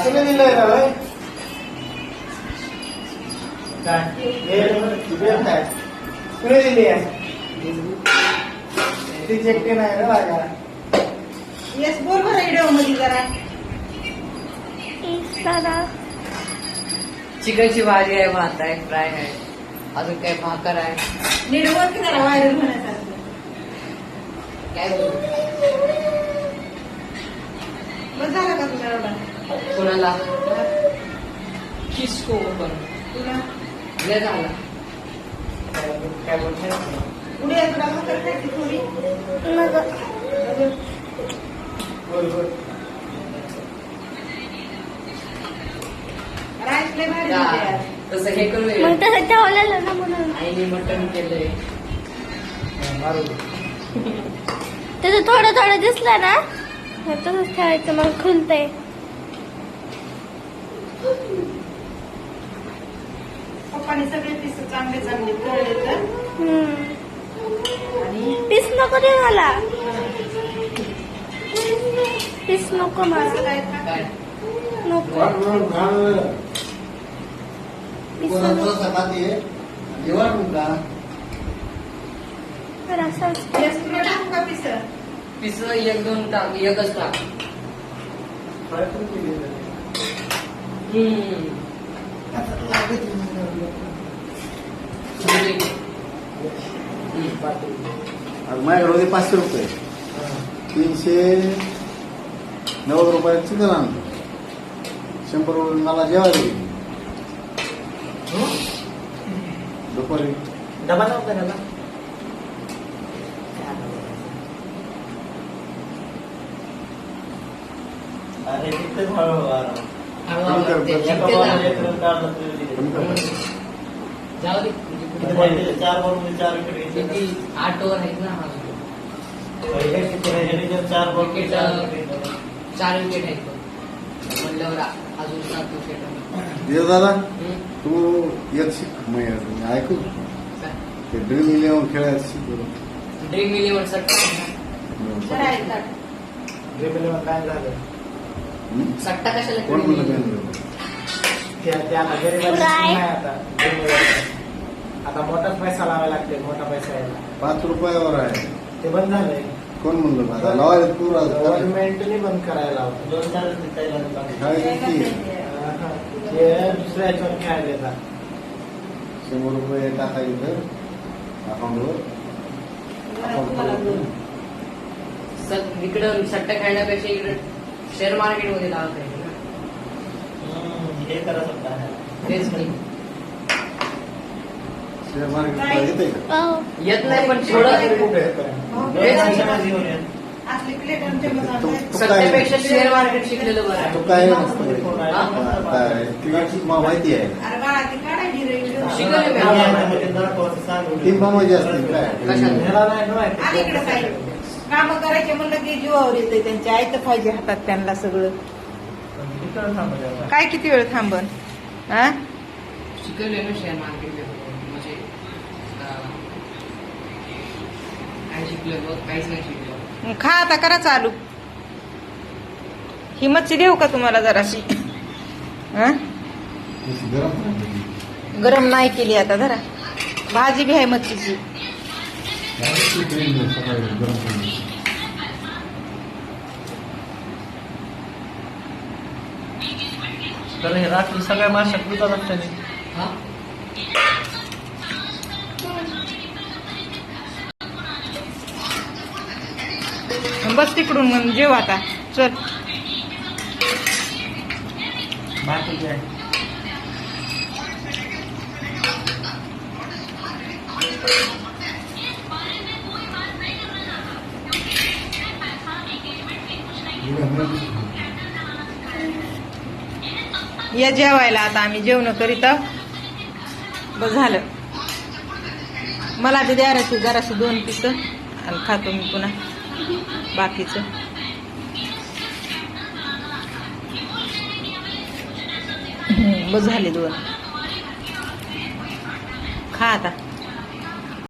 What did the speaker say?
तुम्ही दिलंय ना भाई कुणी दिली आहे ती चेक नाही ना लागा येस बरोबर व्हिडिओ मध्ये जरा चिकनची भाजी आहे, भात आहे, फ्राय आहे, अजून काय भाकर आहे. नीट बोल की जरा व्हायरल होण्यासाठी. काय बोलू? बस झालं का तुला एवढा? कोणाला किसको पण तुला लय झाला. काय बोलते उद्या तुला भाकर खायची थोडी बोल बोल राईस लय भारी या, होते यार. तसं हे करूया. मग तसं ठेवलेलं ना म्हणून आईने मटण केलंय. मारू त्याचं थोडं थोडं दिसलं ना तसंच ठेवायचं मग खुलतंय. पप्पाने सगळे पीस चांगले चांगले तळले तर आणि पीस नको दे मला, पीस नको मला, असं काय खा. काय नको पीस तर असंच. येस तुला टाकू का पीस? पिस एक दोन टाक, एकच टाक. माझ्याकडे होते 500 रुपये, 390 रुपयाचं चिकन आणलं, 100 रुपये मला जेवायला दिली. दुपारी डबा नव्हता त्याला अरे तिथेच हळूहळू जाऊ दे. 4 बरोबर 4 विकेट किती 8 ओव्हर आहेत ना. 4 विकेट 4 विकेट आहेत म्हणल्यावर अजून 7 विकेट. दे दादा तू एक शिक, ऐकू ते ड्रीम 11 खेळायचं शिकवलं. ड्रीम 11 सट्टा जरा ऐकतात. काय झालं सट्टा कशाला कोण म्हणलं खेळली? त्याला गरीबाची Right. नाही आता मोठाच पैसा लावायला लागते, मोठा पैसा यायला 5 रुपयावर आहे. ते बंद झालंय. कोण म्हणलं आता लावायला तू गव्हर्नमेंटने बंद करायला लावतं. काय किती ते दुसऱ्या याच्यावर खेळायला येतात. 100 रुपये टाकायचं अकाउंटवर. इकडं सट्टा खेळण्यापेक्षा इकडे शेअर मार्केट मध्ये लावत आहे ना. हे करा सध्या तेच की. शेअर मार्केट येते का? हो. येत नाही पण थोडं असली प्लेट आमच्या मनात सट्ट्यापेक्षा शेअर मार्केट शिकलेलं बरं तू आहे. काय नसतं क्रिकेटची माहिती आहे. अरे बाळा ती काढायची रे व्हिडिओ. शिकवलं मी. टीम बामाची असते काय आणि इकडे काय काम करायचे म्हणलं की जीवावर येते त्यांच्या आयत पाहिजे हातात त्यांना सगळं. काय किती वेळ थांबन हा शिकवलं ना शेअर मार्केट म्हणजे काय शिकलं बघ, काहीच नाही शिकलं. खा आता करा चालू. ही मच्छी देऊ का तुम्हाला जराशी? हं? गरम नाही केली आता जरा. भाजी बी आहे मच्छीची. तर हे रात्री सगळ्या माश्या पितात असतात. हा बस तिकडून मग जेव आता चल. बाकी काय या जेवायला आता आम्ही जेवण करीत आहोत. बस झालं. मला बी द्या रे तू जराशी 2 पीस आणि खातो मी पुन्हा बाकीचं. बस झाले 2. खा आता.